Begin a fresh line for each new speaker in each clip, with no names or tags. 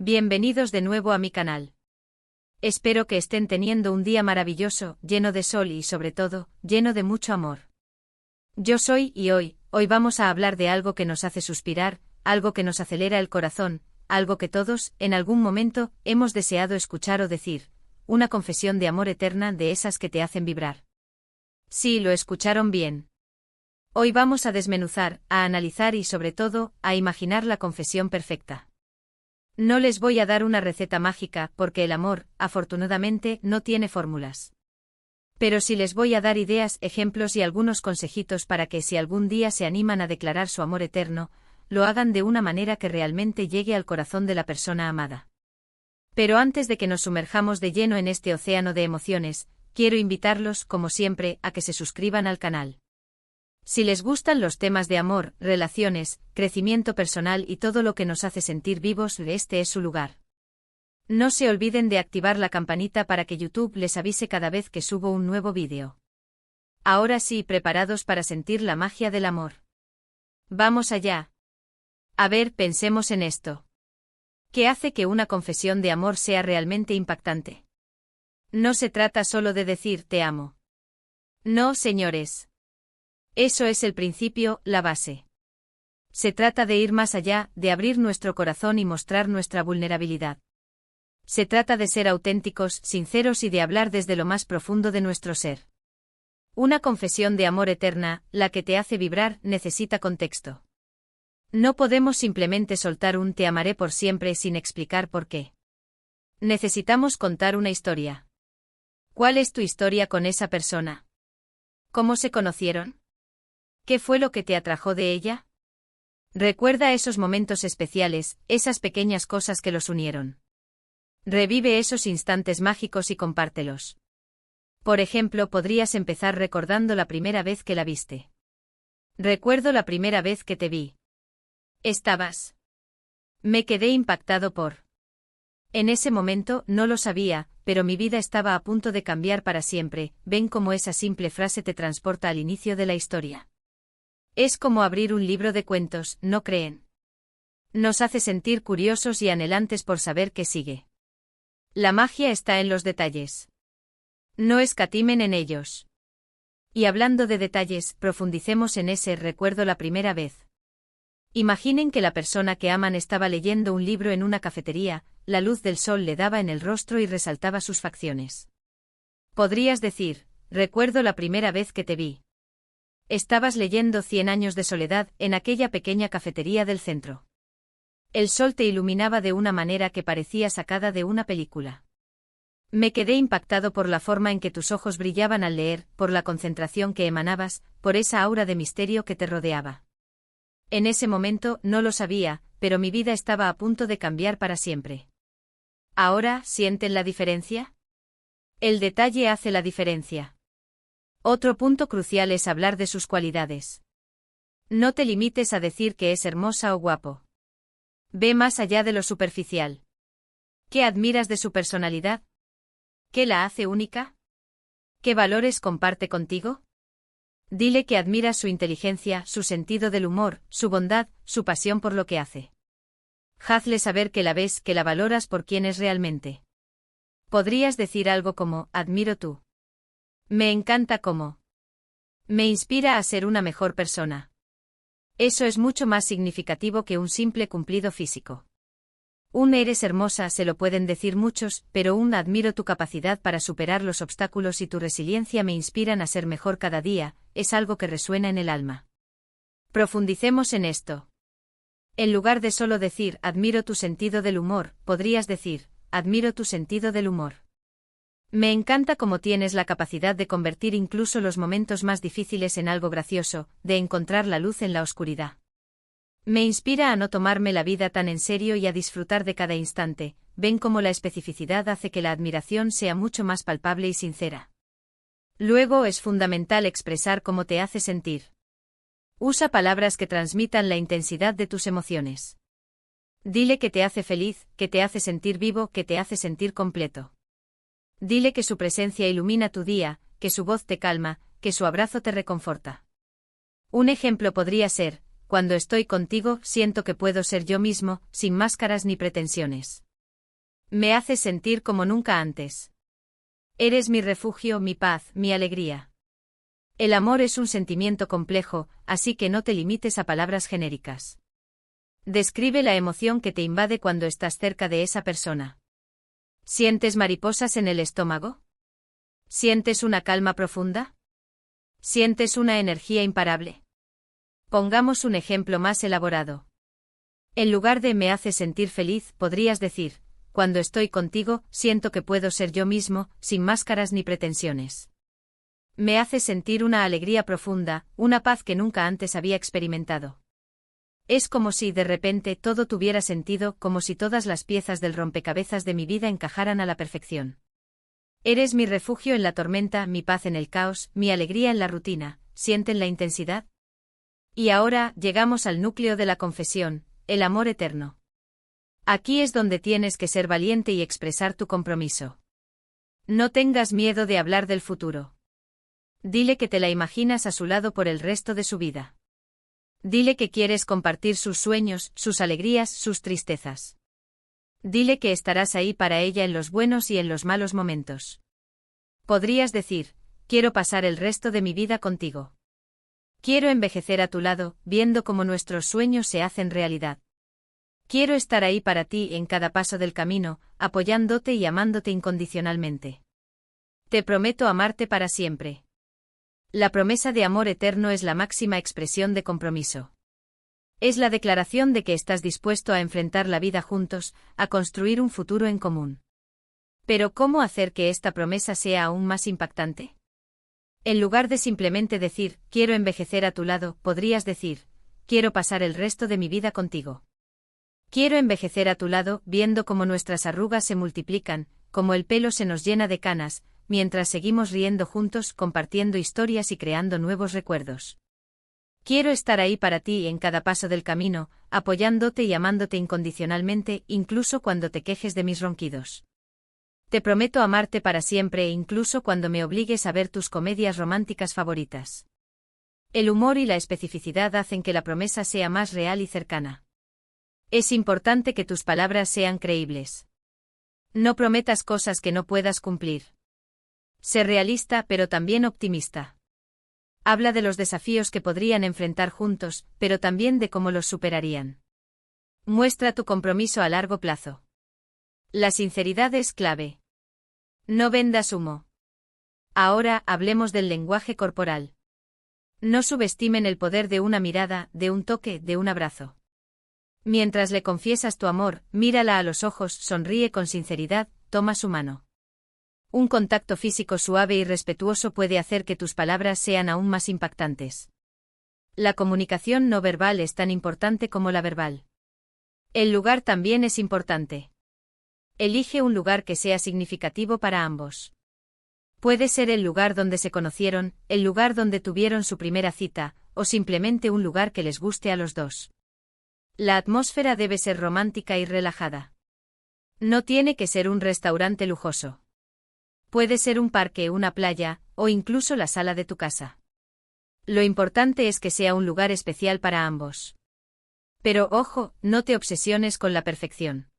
Bienvenidos de nuevo a mi canal. Espero que estén teniendo un día maravilloso, lleno de sol y sobre todo, lleno de mucho amor. Yo soy y hoy vamos a hablar de algo que nos hace suspirar, algo que nos acelera el corazón, algo que todos, en algún momento, hemos deseado escuchar o decir, una confesión de amor eterna de esas que te hacen vibrar. Sí, lo escucharon bien. Hoy vamos a desmenuzar, a analizar y sobre todo, a imaginar la confesión perfecta. No les voy a dar una receta mágica, porque el amor, afortunadamente, no tiene fórmulas. Pero sí les voy a dar ideas, ejemplos y algunos consejitos para que si algún día se animan a declarar su amor eterno, lo hagan de una manera que realmente llegue al corazón de la persona amada. Pero antes de que nos sumerjamos de lleno en este océano de emociones, quiero invitarlos, como siempre, a que se suscriban al canal. Si les gustan los temas de amor, relaciones, crecimiento personal y todo lo que nos hace sentir vivos, este es su lugar. No se olviden de activar la campanita para que YouTube les avise cada vez que subo un nuevo vídeo. Ahora sí, preparados para sentir la magia del amor. Vamos allá. A ver, pensemos en esto. ¿Qué hace que una confesión de amor sea realmente impactante? No se trata solo de decir te amo. No, señores. Eso es el principio, la base. Se trata de ir más allá, de abrir nuestro corazón y mostrar nuestra vulnerabilidad. Se trata de ser auténticos, sinceros y de hablar desde lo más profundo de nuestro ser. Una confesión de amor eterna, la que te hace vibrar, necesita contexto. No podemos simplemente soltar un te amaré por siempre sin explicar por qué. Necesitamos contar una historia. ¿Cuál es tu historia con esa persona? ¿Cómo se conocieron? ¿Qué fue lo que te atrajo de ella? Recuerda esos momentos especiales, esas pequeñas cosas que los unieron. Revive esos instantes mágicos y compártelos. Por ejemplo, podrías empezar recordando la primera vez que la viste. Recuerdo la primera vez que te vi. Estabas. Me quedé impactado por. En ese momento, no lo sabía, pero mi vida estaba a punto de cambiar para siempre. Ven cómo esa simple frase te transporta al inicio de la historia. Es como abrir un libro de cuentos, ¿no creen? Nos hace sentir curiosos y anhelantes por saber qué sigue. La magia está en los detalles. No escatimen en ellos. Y hablando de detalles, profundicemos en ese recuerdo la primera vez. Imaginen que la persona que aman estaba leyendo un libro en una cafetería, la luz del sol le daba en el rostro y resaltaba sus facciones. Podrías decir, recuerdo la primera vez que te vi. Estabas leyendo 100 años de soledad en aquella pequeña cafetería del centro. El sol te iluminaba de una manera que parecía sacada de una película. Me quedé impactado por la forma en que tus ojos brillaban al leer, por la concentración que emanabas, por esa aura de misterio que te rodeaba. En ese momento, no lo sabía, pero mi vida estaba a punto de cambiar para siempre. ¿Ahora sienten la diferencia? El detalle hace la diferencia. Otro punto crucial es hablar de sus cualidades. No te limites a decir que es hermosa o guapo. Ve más allá de lo superficial. ¿Qué admiras de su personalidad? ¿Qué la hace única? ¿Qué valores comparte contigo? Dile que admiras su inteligencia, su sentido del humor, su bondad, su pasión por lo que hace. Hazle saber que la ves, que la valoras por quien es realmente. Podrías decir algo como, admiro tú. Me encanta cómo. Me inspira a ser una mejor persona. Eso es mucho más significativo que un simple cumplido físico. Un eres hermosa se lo pueden decir muchos, pero un admiro tu capacidad para superar los obstáculos y tu resiliencia me inspiran a ser mejor cada día, es algo que resuena en el alma. Profundicemos en esto. En lugar de solo decir admiro tu sentido del humor, podrías decir, admiro tu sentido del humor. Me encanta cómo tienes la capacidad de convertir incluso los momentos más difíciles en algo gracioso, de encontrar la luz en la oscuridad. Me inspira a no tomarme la vida tan en serio y a disfrutar de cada instante. Ven cómo la especificidad hace que la admiración sea mucho más palpable y sincera. Luego es fundamental expresar cómo te hace sentir. Usa palabras que transmitan la intensidad de tus emociones. Dile que te hace feliz, que te hace sentir vivo, que te hace sentir completo. Dile que su presencia ilumina tu día, que su voz te calma, que su abrazo te reconforta. Un ejemplo podría ser, cuando estoy contigo, siento que puedo ser yo mismo, sin máscaras ni pretensiones. Me haces sentir como nunca antes. Eres mi refugio, mi paz, mi alegría. El amor es un sentimiento complejo, así que no te limites a palabras genéricas. Describe la emoción que te invade cuando estás cerca de esa persona. ¿Sientes mariposas en el estómago? ¿Sientes una calma profunda? ¿Sientes una energía imparable? Pongamos un ejemplo más elaborado. En lugar de me hace sentir feliz, podrías decir, cuando estoy contigo, siento que puedo ser yo mismo, sin máscaras ni pretensiones. Me hace sentir una alegría profunda, una paz que nunca antes había experimentado. Es como si de repente todo tuviera sentido, como si todas las piezas del rompecabezas de mi vida encajaran a la perfección. Eres mi refugio en la tormenta, mi paz en el caos, mi alegría en la rutina. ¿Sienten la intensidad? Y ahora llegamos al núcleo de la confesión, el amor eterno. Aquí es donde tienes que ser valiente y expresar tu compromiso. No tengas miedo de hablar del futuro. Dile que te la imaginas a su lado por el resto de su vida. Dile que quieres compartir sus sueños, sus alegrías, sus tristezas. Dile que estarás ahí para ella en los buenos y en los malos momentos. Podrías decir, quiero pasar el resto de mi vida contigo. Quiero envejecer a tu lado, viendo cómo nuestros sueños se hacen realidad. Quiero estar ahí para ti en cada paso del camino, apoyándote y amándote incondicionalmente. Te prometo amarte para siempre. La promesa de amor eterno es la máxima expresión de compromiso. Es la declaración de que estás dispuesto a enfrentar la vida juntos, a construir un futuro en común. Pero ¿cómo hacer que esta promesa sea aún más impactante? En lugar de simplemente decir, quiero envejecer a tu lado, podrías decir, quiero pasar el resto de mi vida contigo. Quiero envejecer a tu lado, viendo cómo nuestras arrugas se multiplican, cómo el pelo se nos llena de canas, mientras seguimos riendo juntos, compartiendo historias y creando nuevos recuerdos. Quiero estar ahí para ti en cada paso del camino, apoyándote y amándote incondicionalmente, incluso cuando te quejes de mis ronquidos. Te prometo amarte para siempre, incluso cuando me obligues a ver tus comedias románticas favoritas. El humor y la especificidad hacen que la promesa sea más real y cercana. Es importante que tus palabras sean creíbles. No prometas cosas que no puedas cumplir. Sé realista pero también optimista. Habla de los desafíos que podrían enfrentar juntos, pero también de cómo los superarían. Muestra tu compromiso a largo plazo. La sinceridad es clave. No vendas humo. Ahora hablemos del lenguaje corporal. No subestimen el poder de una mirada, de un toque, de un abrazo. Mientras le confiesas tu amor, mírala a los ojos, sonríe con sinceridad, toma su mano. Un contacto físico suave y respetuoso puede hacer que tus palabras sean aún más impactantes. La comunicación no verbal es tan importante como la verbal. El lugar también es importante. Elige un lugar que sea significativo para ambos. Puede ser el lugar donde se conocieron, el lugar donde tuvieron su primera cita, o simplemente un lugar que les guste a los dos. La atmósfera debe ser romántica y relajada. No tiene que ser un restaurante lujoso. Puede ser un parque, una playa, o incluso la sala de tu casa. Lo importante es que sea un lugar especial para ambos. Pero ojo, no te obsesiones con la perfección.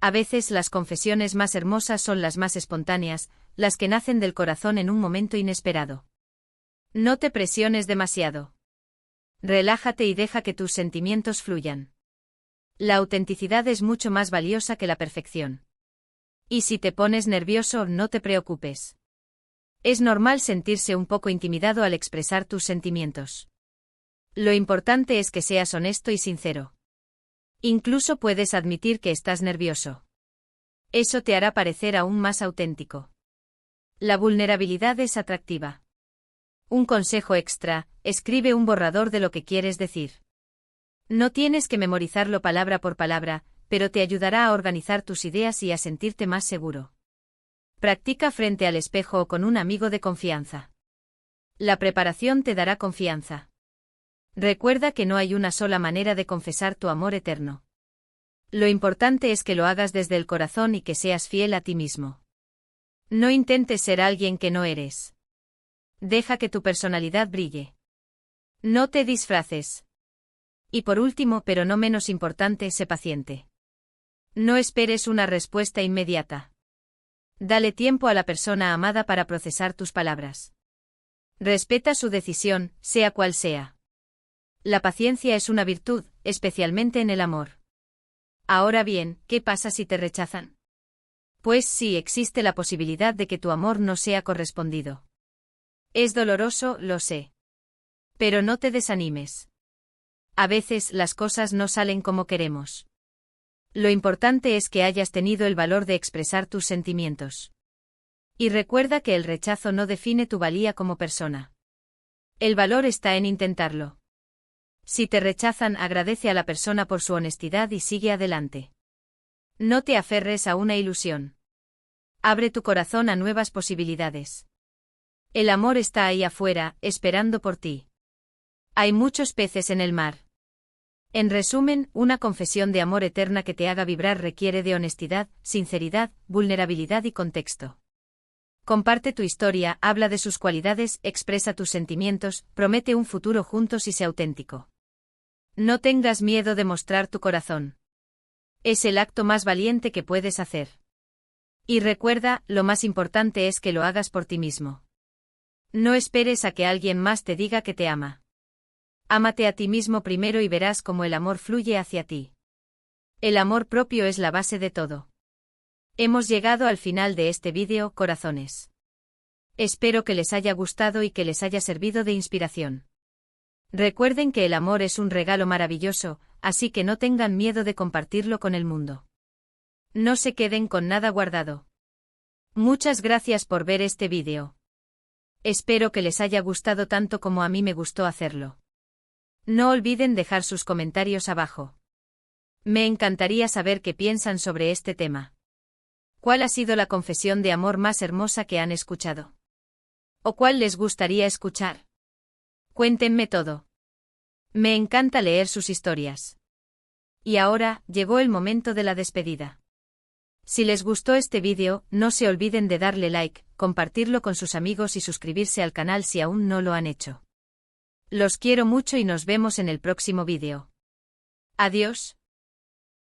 A veces las confesiones más hermosas son las más espontáneas, las que nacen del corazón en un momento inesperado. No te presiones demasiado. Relájate y deja que tus sentimientos fluyan. La autenticidad es mucho más valiosa que la perfección. Y si te pones nervioso, no te preocupes. Es normal sentirse un poco intimidado al expresar tus sentimientos. Lo importante es que seas honesto y sincero. Incluso puedes admitir que estás nervioso. Eso te hará parecer aún más auténtico. La vulnerabilidad es atractiva. Un consejo extra, escribe un borrador de lo que quieres decir. No tienes que memorizarlo palabra por palabra, pero te ayudará a organizar tus ideas y a sentirte más seguro. Practica frente al espejo o con un amigo de confianza. La preparación te dará confianza. Recuerda que no hay una sola manera de confesar tu amor eterno. Lo importante es que lo hagas desde el corazón y que seas fiel a ti mismo. No intentes ser alguien que no eres. Deja que tu personalidad brille. No te disfraces. Y por último, pero no menos importante, sé paciente. No esperes una respuesta inmediata. Dale tiempo a la persona amada para procesar tus palabras. Respeta su decisión, sea cual sea. La paciencia es una virtud, especialmente en el amor. Ahora bien, ¿qué pasa si te rechazan? Pues sí, existe la posibilidad de que tu amor no sea correspondido. Es doloroso, lo sé. Pero no te desanimes. A veces las cosas no salen como queremos. Lo importante es que hayas tenido el valor de expresar tus sentimientos. Y recuerda que el rechazo no define tu valía como persona. El valor está en intentarlo. Si te rechazan, agradece a la persona por su honestidad y sigue adelante. No te aferres a una ilusión. Abre tu corazón a nuevas posibilidades. El amor está ahí afuera, esperando por ti. Hay muchos peces en el mar. En resumen, una confesión de amor eterna que te haga vibrar requiere de honestidad, sinceridad, vulnerabilidad y contexto. Comparte tu historia, habla de sus cualidades, expresa tus sentimientos, promete un futuro juntos y sé auténtico. No tengas miedo de mostrar tu corazón. Es el acto más valiente que puedes hacer. Y recuerda, lo más importante es que lo hagas por ti mismo. No esperes a que alguien más te diga que te ama. Ámate a ti mismo primero y verás cómo el amor fluye hacia ti. El amor propio es la base de todo. Hemos llegado al final de este vídeo, corazones. Espero que les haya gustado y que les haya servido de inspiración. Recuerden que el amor es un regalo maravilloso, así que no tengan miedo de compartirlo con el mundo. No se queden con nada guardado. Muchas gracias por ver este vídeo. Espero que les haya gustado tanto como a mí me gustó hacerlo. No olviden dejar sus comentarios abajo. Me encantaría saber qué piensan sobre este tema. ¿Cuál ha sido la confesión de amor más hermosa que han escuchado? ¿O cuál les gustaría escuchar? Cuéntenme todo. Me encanta leer sus historias. Y ahora, llegó el momento de la despedida. Si les gustó este vídeo, no se olviden de darle like, compartirlo con sus amigos y suscribirse al canal si aún no lo han hecho. Los quiero mucho y nos vemos en el próximo vídeo. Adiós.